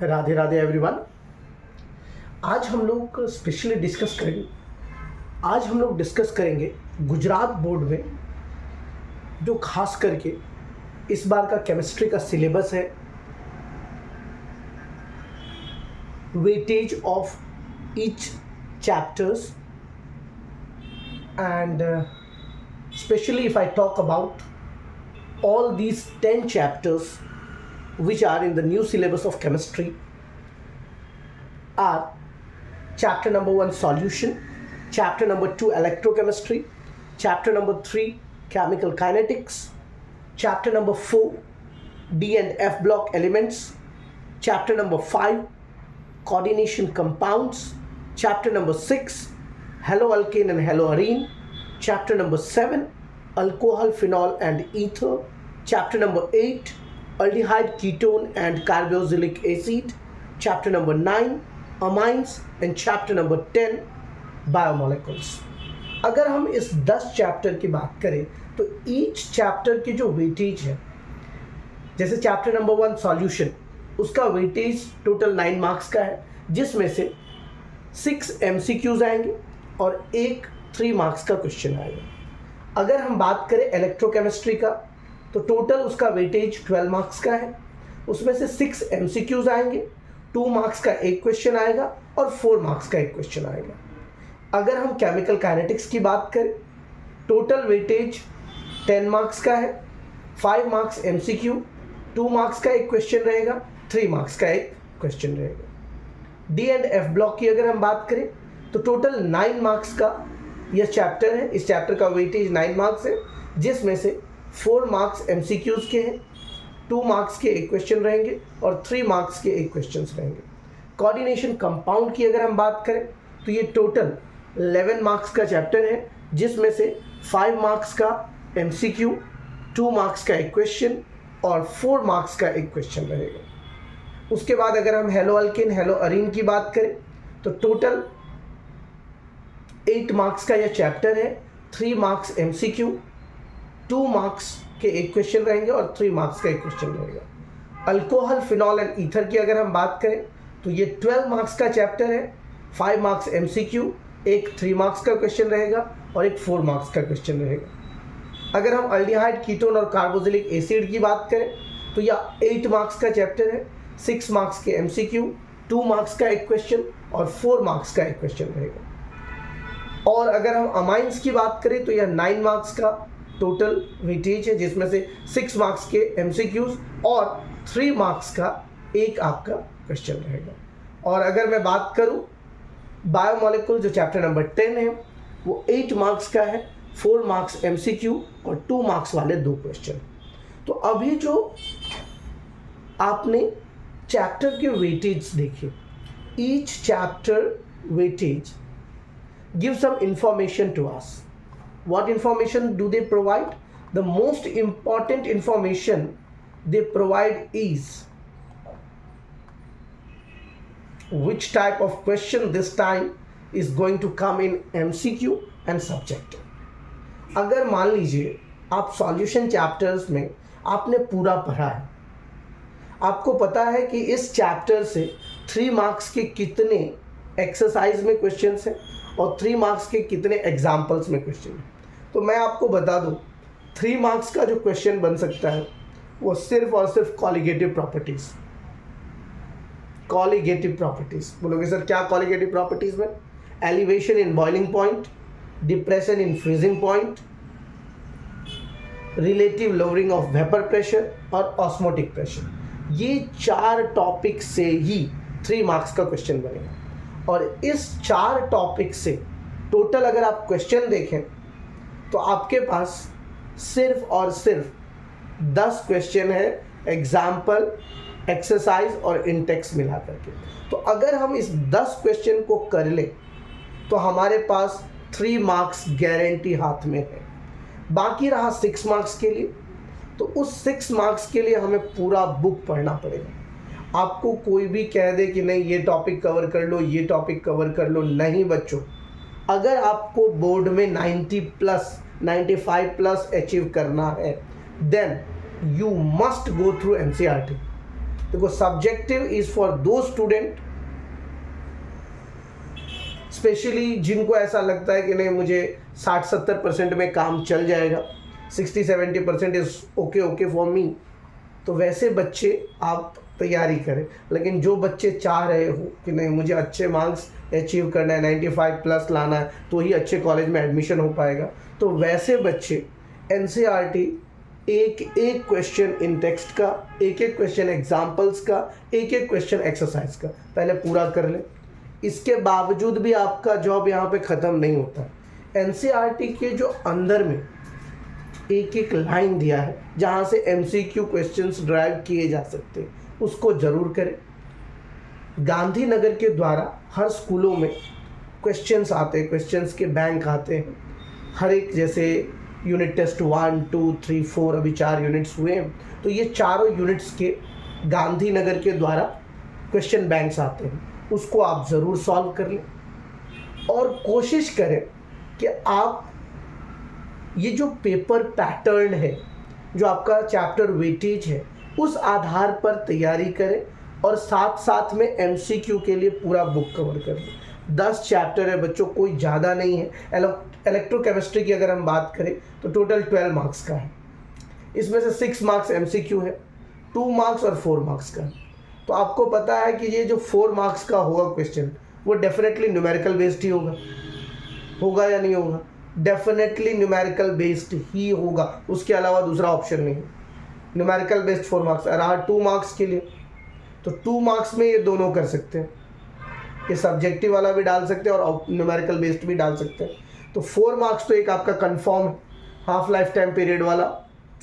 Radhe Radhe everyone. आज हम लोग स्पेशली डिस्कस करेंगे गुजरात बोर्ड में जो खास करके इस बार का केमिस्ट्री का सिलेबस है, weightage of each chapters and specially if I talk about all these 10 chapters which are in the new syllabus of chemistry are chapter number 1 solution, chapter number 2 electrochemistry, chapter number 3 chemical kinetics, chapter number 4 D and F block elements, chapter number 5 coordination compounds, chapter number 6 haloalkane and haloarine, chapter number 7 alcohol, phenol and ether, chapter number 8 aldehyde, ketone and carboxylic acid, chapter number 9 amines and chapter number 10 biomolecules। अगर हम इस 10 chapter की बात करें तो each chapter की जो weightage है, जैसे चैप्टर नंबर 1 सॉल्यूशन, उसका वेटेज टोटल 9 मार्क्स का है, जिसमें से 6 MCQs आएंगे और एक 3 मार्क्स का क्वेश्चन आएगा। अगर हम बात करें इलेक्ट्रोकेमिस्ट्री का तो टोटल उसका वेटेज 12 मार्क्स का है, उसमें से 6 MCQs आएंगे, 2 मार्क्स का एक क्वेश्चन आएगा और 4 मार्क्स का एक क्वेश्चन आएगा। अगर हम केमिकल काइनेटिक्स की बात करें, टोटल वेटेज 10 मार्क्स का है, 5 मार्क्स MCQ, 2 मार्क्स का एक क्वेश्चन रहेगा, 3 मार्क्स का एक क्वेश्चन रहेगा। डी एंड एफ ब्लॉक की अगर हम बात करें तो टोटल 9 मार्क्स का यह चैप्टर है। इस चैप्टर का वेटेज 9 मार्क्स है, जिसमें से 4 मार्क्स MCQs के हैं, 2 मार्क्स के एक क्वेश्चन रहेंगे और 3 मार्क्स के एक क्वेश्चन रहेंगे। कोऑर्डिनेशन कंपाउंड की अगर हम बात करें तो ये टोटल 11 मार्क्स का चैप्टर है, जिसमें से 5 मार्क्स का MCQ, 2 मार्क्स का एक क्वेश्चन और 4 मार्क्स का एक क्वेश्चन रहेगा। उसके बाद अगर हम हेलोअल्केन हेलोअरीन की बात करें तो टोटल 8 मार्क्स का यह चैप्टर है, 3 मार्क्स MCQ, 2 मार्क्स के एक क्वेश्चन रहेंगे और 3 मार्क्स का एक क्वेश्चन रहेगा। अल्कोहल, फिनॉल एंड ईथर की अगर हम बात करें तो ये 12 मार्क्स का चैप्टर है, 5 मार्क्स MCQ, एक 3 मार्क्स का क्वेश्चन रहेगा और एक 4 मार्क्स का क्वेश्चन रहेगा। अगर हम अल्डिहाइड, कीटोन और कार्बोक्सिलिक एसिड की बात करें तो यह 8 मार्क्स का चैप्टर है, 6 मार्क्स के MCQ, 2 मार्क्स का एक क्वेश्चन और 4 मार्क्स का एक क्वेश्चन रहेगा। और अगर हम अमाइंस की बात करें तो यह 9 मार्क्स का टोटल वेटेज है, जिसमें से 6 मार्क्स के MCQs और 3 मार्क्स का एक आपका क्वेश्चन रहेगा। और अगर मैं बात करूं बायोमोलिकुल, जो चैप्टर नंबर 10 है, वो 8 मार्क्स का है, 4 मार्क्स MCQ और 2 मार्क्स वाले 2 क्वेश्चन। तो अभी जो आपने चैप्टर के वेटेज देखे, each chapter weightage give some information to us. What information do they provide? The most important information they provide is which type of question this time is going to come in MCQ and subjective. अगर मान लीजिए आप solution chapters में आपने पूरा पढ़ा है, आपको पता है कि इस चैप्टर से 3 मार्क्स के कितने एक्सरसाइज में क्वेश्चंस हैं और 3 मार्क्स के कितने एग्जाम्पल्स में क्वेश्चन है, तो मैं आपको बता दूं 3 मार्क्स का जो क्वेश्चन बन सकता है वो सिर्फ और सिर्फ कॉलिगेटिव प्रॉपर्टीज। बोलोगे सर क्या कॉलिगेटिव प्रॉपर्टीज में? Elevation in boiling point, depression in freezing point, relative lowering of vapour pressure और ऑस्मोटिक प्रेशर, ये 4 टॉपिक से ही 3 मार्क्स का क्वेश्चन बनेगा। और इस 4 टॉपिक से टोटल अगर आप क्वेश्चन देखें तो आपके पास सिर्फ और सिर्फ 10 क्वेश्चन है, एग्जाम्पल, एक्सरसाइज और इंटेक्स मिला करके। तो अगर हम इस 10 क्वेश्चन को कर लें तो हमारे पास 3 मार्क्स गारंटी हाथ में है। बाकी रहा 6 मार्क्स के लिए, तो उस 6 मार्क्स के लिए हमें पूरा बुक पढ़ना पड़ेगा। आपको कोई भी कह दे कि नहीं ये टॉपिक कवर कर लो, ये टॉपिक कवर कर लो, नहीं बच्चों। अगर आपको बोर्ड में 90 प्लस 95 प्लस अचीव करना है, then you must go through NCERT। देखो सब्जेक्टिव इज फॉर दो स्टूडेंट स्पेशली जिनको ऐसा लगता है कि नहीं मुझे 60-70% में काम चल जाएगा, 60-70% इज ओके फॉर मी, तो वैसे बच्चे आप तैयारी करें। लेकिन जो बच्चे चाह रहे हो कि नहीं मुझे अच्छे मार्क्स अचीव करना है, 95 प्लस लाना है तो ही अच्छे कॉलेज में एडमिशन हो पाएगा, तो वैसे बच्चे एनसीईआरटी एक एक क्वेश्चन इन टेक्स्ट का, एक एक क्वेश्चन एग्जाम्पल्स का, एक एक क्वेश्चन एक्सरसाइज का पहले पूरा कर लें। इसके बावजूद भी आपका जॉब यहाँ पे ख़त्म नहीं होता। एनसीईआरटी के जो अंदर में एक एक लाइन दिया है जहाँ से एमसीक्यू क्वेश्चंस ड्राइव किए जा सकते हैं, उसको ज़रूर करें। गांधीनगर के द्वारा हर स्कूलों में क्वेश्चंस आते हैं, क्वेश्चंस के बैंक आते हैं हर एक, जैसे यूनिट टेस्ट 1, 2, 3, 4 अभी 4 यूनिट्स हुए हैं, तो ये चारों यूनिट्स के गांधीनगर के द्वारा क्वेश्चन बैंक्स आते हैं, उसको आप ज़रूर सॉल्व कर लें और कोशिश करें कि आप ये जो पेपर पैटर्न है, जो आपका चैप्टर वेटेज है, उस आधार पर तैयारी करें और साथ साथ में एमसीक्यू के लिए पूरा बुक कवर कर लें। 10 चैप्टर है बच्चों, कोई ज़्यादा नहीं है। इलेक्ट्रोकेमिस्ट्री की अगर हम बात करें तो टोटल 12 मार्क्स का है, इसमें से 6 मार्क्स एमसीक्यू है, 2 मार्क्स और 4 मार्क्स का। तो आपको पता है कि ये जो 4 मार्क्स का होगा क्वेश्चन वो डेफिनेटली न्यूमेरिकल बेस्ड ही होगा या नहीं होगा? डेफिनेटली न्यूमेरिकल बेस्ड ही होगा, उसके अलावा दूसरा ऑप्शन नहीं है। न्यूमेरिकल बेस्ड 4 मार्क्स रहा 2 मार्क्स के लिए, तो 2 मार्क्स में ये दोनों कर सकते हैं, ये सब्जेक्टिव वाला भी डाल सकते हैं और न्यूमेरिकल बेस्ड भी डाल सकते हैं। तो 4 मार्क्स तो एक आपका कंफर्म है, हाफ लाइफ टाइम पीरियड वाला,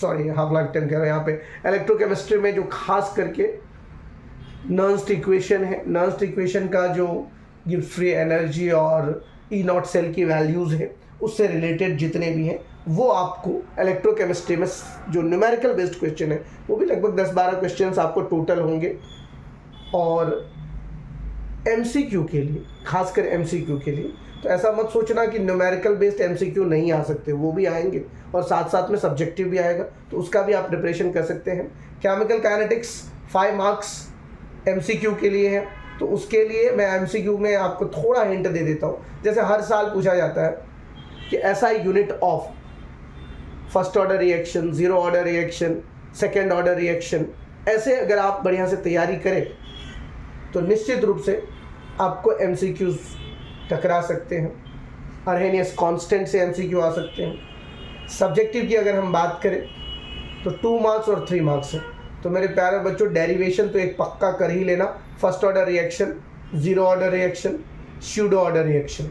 सॉरी हाफ लाइफ टाइम कह रहा हूँ यहाँ पे, इलेक्ट्रोकेमिस्ट्री में जो खास करके नर्न्स्ट इक्वेशन है, नर्न्स्ट इक्वेशन का जो गिब्स फ्री एनर्जी और ई नॉट सेल की वैल्यूज़ है उससे रिलेटेड जितने भी हैं वो आपको इलेक्ट्रोकेमिस्ट्री में जो न्यूमेरिकल बेस्ड क्वेश्चन है वो भी लगभग 10-12 क्वेश्चंस आपको टोटल होंगे। और एमसीक्यू के लिए, खासकर एमसीक्यू के लिए, तो ऐसा मत सोचना कि न्यूमेरिकल बेस्ड एमसीक्यू नहीं आ सकते, वो भी आएंगे और साथ साथ में सब्जेक्टिव भी आएगा, तो उसका भी आप प्रिपरेशन कर सकते हैं। केमिकल काइनेटिक्स 5 मार्क्स एमसीक्यू के लिए है, तो उसके लिए मैं एमसीक्यू में आपको थोड़ा हिंट दे देता हूँ। जैसे हर साल पूछा जाता है कि ऐसा unit of first order reaction, zero order reaction, second order reaction, ऐसे अगर आप बढ़िया से तैयारी करें तो निश्चित रूप से आपको एमसीक्यूज टकरा सकते हैं। अर्हेनियस कांस्टेंट से एमसीक्यू आ सकते हैं। सब्जेक्टिव की अगर हम बात करें तो 2 मार्क्स और 3 मार्क्स है, तो मेरे प्यारे बच्चों डेरिवेशन तो एक पक्का कर ही लेना। First order reaction, zero order reaction, pseudo order reaction,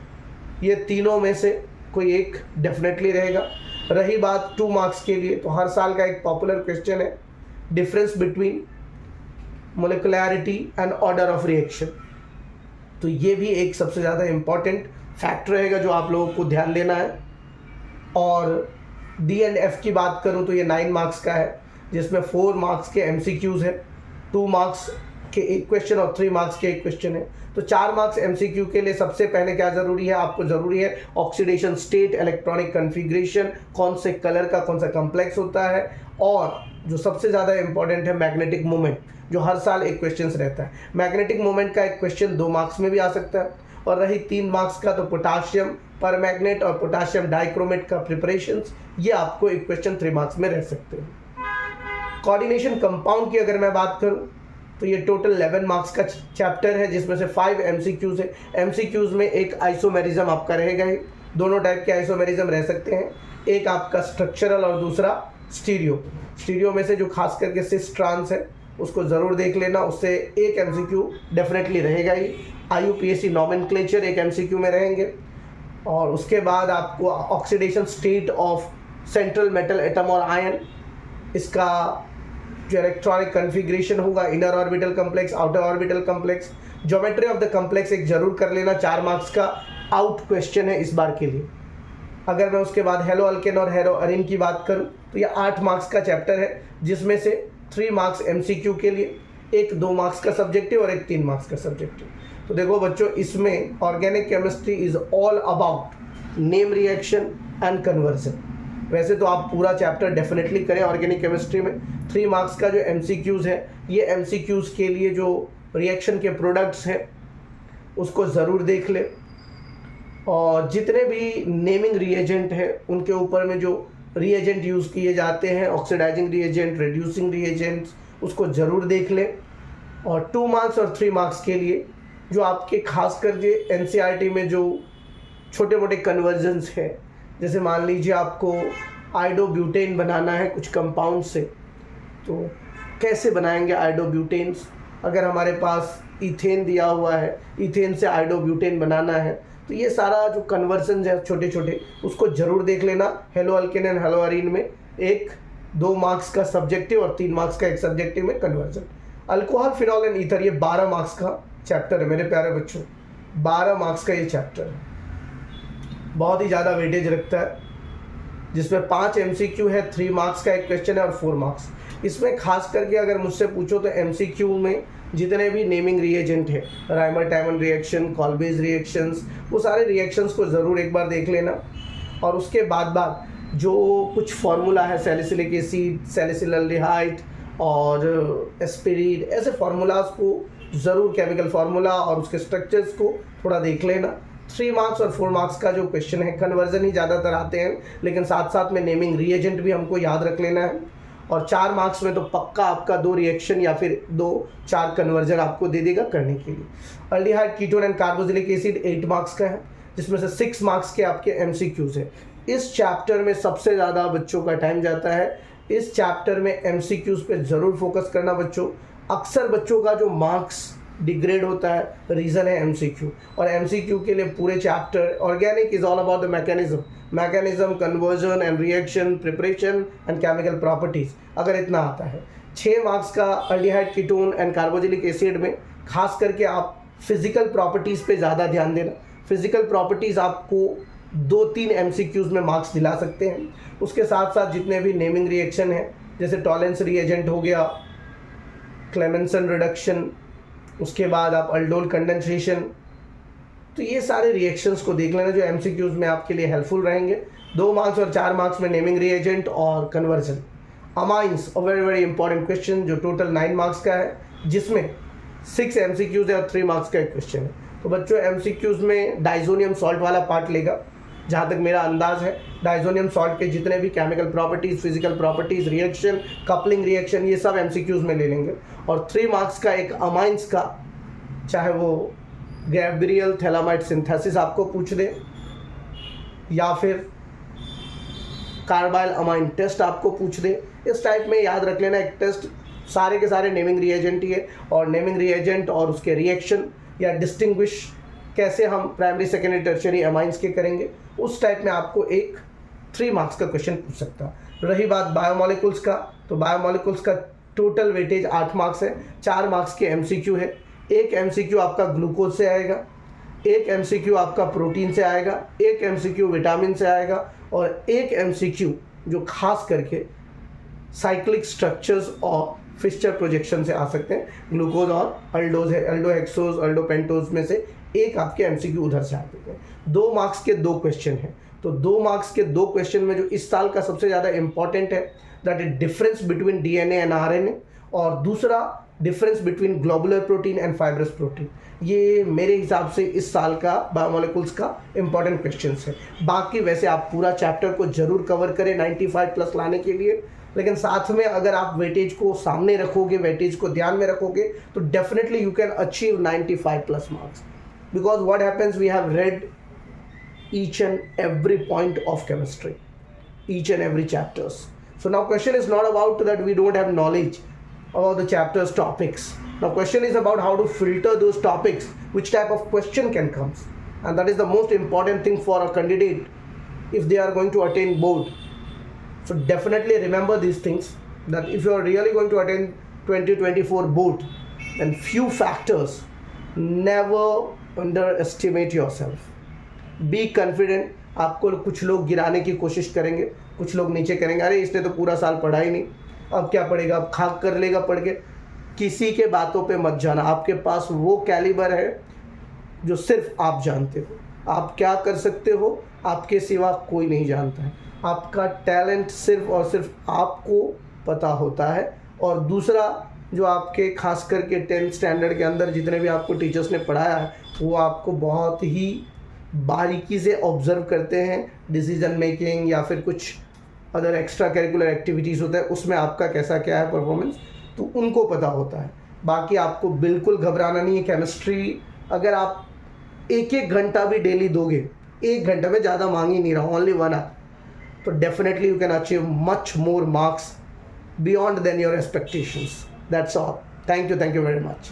ये तीनों में से कोई एक डेफिनेटली रहेगा। रही बात 2 मार्क्स के लिए, तो हर साल का एक पॉपुलर क्वेश्चन है difference between molecularity and order of reaction, तो ये भी एक सबसे ज़्यादा इम्पॉर्टेंट फैक्टर रहेगा जो आप लोगों को ध्यान देना है। और डी एंड एफ की बात करूँ तो ये 9 मार्क्स का है, जिसमें 4 मार्क्स के एमसीक्यूज़ है, 2 मार्क्स के एक क्वेश्चन और 3 मार्क्स के एक क्वेश्चन है। तो 4 मार्क्स एमसीक्यू के लिए सबसे पहले क्या ज़रूरी है? आपको ज़रूरी है ऑक्सीडेशन स्टेट, इलेक्ट्रॉनिक कन्फिग्रेशन, कौन से कलर का कौन सा कम्प्लेक्स होता है, और जो सबसे ज़्यादा इंपॉर्टेंट है मैग्नेटिक मोमेंट, जो हर साल एक क्वेश्चन रहता है। मैग्नेटिक मोमेंट का एक क्वेश्चन 2 मार्क्स में भी आ सकता है। और रही 3 मार्क्स का, तो पोटाशियम पर मैग्नेट और पोटाशियम डाइक्रोमेट का प्रिपरेशंस, ये आपको एक क्वेश्चन 3 मार्क्स में रह सकते हैं। कोऑर्डिनेशन कंपाउंड की अगर मैं बात करूं तो ये टोटल 11 मार्क्स का चैप्टर है, जिसमें से 5 एमसीक्यूज़ है। एमसीक्यूज़ में एक आइसोमेरिज्म आपका रहेगा ही, दोनों टाइप के आइसोमेरिज्म रह सकते हैं, एक आपका स्ट्रक्चरल और दूसरा स्टीरियो। स्टीरियो में से जो खास करके सिस ट्रांस है उसको ज़रूर देख लेना, उससे एक एमसीक्यू डेफिनेटली रहेगा ही। आईयूपीएसी नॉमेनक्लेचर एक एमसीक्यू में रहेंगे। और उसके बाद आपको oxidation state of central metal atom और आयन, इसका जो इलेक्ट्रॉनिक कन्फिग्रेशन होगा, inner orbital complex, outer orbital complex, geometry of the complex एक जरूर कर लेना, 4 मार्क्स का आउट क्वेश्चन है इस बार के लिए। अगर मैं उसके बाद हेलो अल्केन और हेलो अरिन की बात करूं तो ये 8 मार्क्स का चैप्टर है, जिसमें से 3 मार्क्स एमसीक्यू के लिए, एक 2 मार्क्स का सब्जेक्टिव और एक 3 मार्क्स का सब्जेक्टिव। तो देखो बच्चों, इसमें organic chemistry is all about name reaction and conversion. वैसे तो आप पूरा चैप्टर डेफिनेटली करें ऑर्गेनिक केमिस्ट्री में। 3 मार्क्स का जो MCQs है, ये MCQs के लिए जो रिएक्शन के प्रोडक्ट्स हैं उसको ज़रूर देख लें, और जितने भी नेमिंग रिएजेंट हैं उनके ऊपर में जो रिएजेंट यूज़ किए जाते हैं, ऑक्सीडाइजिंग रिएजेंट, रिड्यूसिंग रिएजेंट्स, उसको ज़रूर देख लें। और 2 मार्क्स और 3 मार्क्स के लिए जो आपके खास करके NCERT में जो छोटे मोटे कन्वर्जन्स हैं, जैसे मान लीजिए आपको आइडोब्यूटेन बनाना है कुछ कंपाउंड से, तो कैसे बनाएंगे आइडोब्यूटेन्स। अगर हमारे पास इथेन दिया हुआ है, इथेन से आइडोब्यूटेन बनाना है, तो ये सारा जो कन्वर्जन है छोटे छोटे, उसको ज़रूर देख लेना। Hello alkane and hello Areen में 2 मार्क्स का सब्जेक्टिव और 3 मार्क्स का एक सब्जेक्टिव में conversion. Alcohol, phenol and ether, ये 12 मार्क्स का चैप्टर है मेरे प्यारे बच्चों, 12 मार्क्स का ये चैप्टर है, बहुत ही ज़्यादा वेटेज रखता है, जिसमें 5 MCQ है, 3 मार्क्स का एक क्वेश्चन है और 4 मार्क्स। इसमें खास करके अगर मुझसे पूछो तो MCQ में जितने भी नेमिंग रिएजेंट है, राइमर टाइमन रिएक्शन, कॉल्बेज रिएक्शंस, वो सारे रिएक्शंस को ज़रूर एक बार देख लेना। और उसके बाद जो कुछ फार्मूला है, सैलिसिलिक एसिड, सैलिसिलल्डिहाइड और एस्पिरिड, ऐसे फार्मूलाज को ज़रूर, केमिकल फार्मूला और उसके स्ट्रक्चर्स को थोड़ा देख लेना। 3 मार्क्स और 4 मार्क्स का जो क्वेश्चन है, कन्वर्जन ही ज़्यादातर आते हैं, लेकिन साथ साथ में नेमिंग रिएजेंट भी हमको याद रख लेना है। और 4 मार्क्स में तो पक्का आपका 2 रिएक्शन या फिर 2-4 कन्वर्जन आपको दे देगा करने के लिए। Aldehyde, ketone and carboxylic acid 8 marks का है, जिसमें से 6 मार्क्स के आपके MCQs है। इस चैप्टर में सबसे ज़्यादा बच्चों का टाइम जाता है। इस चैप्टर में MCQs पे ज़रूर फोकस करना बच्चों। अक्सर बच्चों का जो मार्क्स डिग्रेड होता है, रीज़न है MCQ। और MCQ के लिए पूरे chapter, organic is all about the mechanism, conversion and reaction, preparation and chemical properties, अगर इतना आता है। 6 मार्क्स का aldehyde, ketone and carboxylic acid में खास करके आप फिजिकल प्रॉपर्टीज़ पे ज़्यादा ध्यान देना। फिजिकल प्रॉपर्टीज़ आपको 2-3 MCQs में मार्क्स दिला सकते हैं। उसके साथ साथ जितने भी नेमिंग रिएक्शन है, जैसे टॉलेंस रिएजेंट हो गया, क्लेमेंसन रिडक्शन, उसके बाद आप अल्डोल कंडेंसेशन, तो ये सारे रिएक्शंस को देख लेना जो MCQs में आपके लिए हेल्पफुल रहेंगे। 2 मार्क्स और 4 मार्क्स में नेमिंग रिएजेंट और conversion. Amines, a very very important question, जो टोटल 9 मार्क्स का है, जिसमें 6 MCQs है और 3 मार्क्स का एक क्वेश्चन है। तो बच्चों MCQs में डाइजोनियम सॉल्ट वाला पार्ट लेगा, जहाँ तक मेरा अंदाज़ है। डाइजोनियम सॉल्ट के जितने भी chemical properties, physical properties, reaction, coupling reaction, ये सब MCQs में ले लेंगे। और 3 मार्क्स का एक अमाइंस का, चाहे वो गैब्रियल थैलामाइड सिंथेसिस आपको पूछ दे या फिर कार्बाइल अमाइन टेस्ट आपको पूछ दे, इस टाइप में याद रख लेना एक टेस्ट। सारे के सारे नेमिंग रिएजेंट ही है, और नेमिंग रिएजेंट और उसके रिएक्शन या डिस्टिंग्विश कैसे हम प्राइमरी, सेकेंडरी, टर्शियरी अमाइंस के करेंगे, उस टाइप में आपको एक 3 मार्क्स का क्वेश्चन पूछ सकता है। रही बात बायोमोलिकुल्स का, तो बायोमोलिकुल्स का टोटल वेटेज 8 मार्क्स है। 4 मार्क्स के MCQ है। एक MCQ आपका ग्लूकोज से आएगा, एक MCQ आपका प्रोटीन से आएगा, एक MCQ विटामिन से आएगा, और एक MCQ जो खास करके साइक्लिक स्ट्रक्चर्स और फिस्चर प्रोजेक्शन से आ सकते हैं। ग्लूकोज और अल्डोज है, अल्डोहेक्सोज, अल्डोपेंटोज में से एक आपके MCQ उधर से आते हैं। 2 मार्क्स के 2 क्वेश्चन हैं, तो 2 मार्क्स के 2 क्वेश्चन में जो इस साल का सबसे ज़्यादा इंपॉर्टेंट है, that is difference between DNA and RNA, और दूसरा difference between globular protein and fibrous protein. ये मेरे हिसाब से इस साल का बायोमोलिकुल्स का इंपॉर्टेंट क्वेश्चन है। बाकी वैसे आप पूरा चैप्टर को जरूर कवर करें 95 प्लस लाने के लिए, लेकिन साथ में अगर आप वेटेज को सामने रखोगे, वेटेज को ध्यान में रखोगे, तो definitely you can achieve 95 plus marks, because what happens, we have read each and every point of chemistry, each and every chapters. So now question is not about that we don't have knowledge about the chapters topics. Now question is about how to filter those topics, which type of question can comes, and that is the most important thing for a candidate if they are going to attend board. So definitely remember these things, that if you are really going to attend 2024 board, then few factors, never underestimate yourself. Be confident. आपको कुछ लोग गिराने की कोशिश करेंगे, कुछ लोग नीचे करेंगे, अरे इसने तो पूरा साल पढ़ा ही नहीं, अब क्या पढ़ेगा, अब खाक कर लेगा पढ़ के। किसी के बातों पे मत जाना। आपके पास वो कैलिबर है जो सिर्फ आप जानते हो। आप क्या कर सकते हो आपके सिवा कोई नहीं जानता है। आपका टैलेंट सिर्फ और सिर्फ आपको पता होता है। और दूसरा, जो आपके खास करके 10th स्टैंडर्ड के अंदर जितने भी आपको टीचर्स ने पढ़ाया है वो आपको बहुत ही बारीकी से ऑब्ज़र्व करते हैं। डिसीजन मेकिंग या फिर कुछ अदर एक्स्ट्रा करिकुलर एक्टिविटीज़ होता है उसमें आपका कैसा क्या है परफॉर्मेंस, तो उनको पता होता है। बाकी आपको बिल्कुल घबराना नहीं है। केमिस्ट्री अगर आप एक एक घंटा भी डेली दोगे, 1 घंटे में ज़्यादा मांग ही नहीं रहा, ओनली 1 आवर, तो definitely you can achieve much more marks beyond than your expectations. That's all. Thank you very much.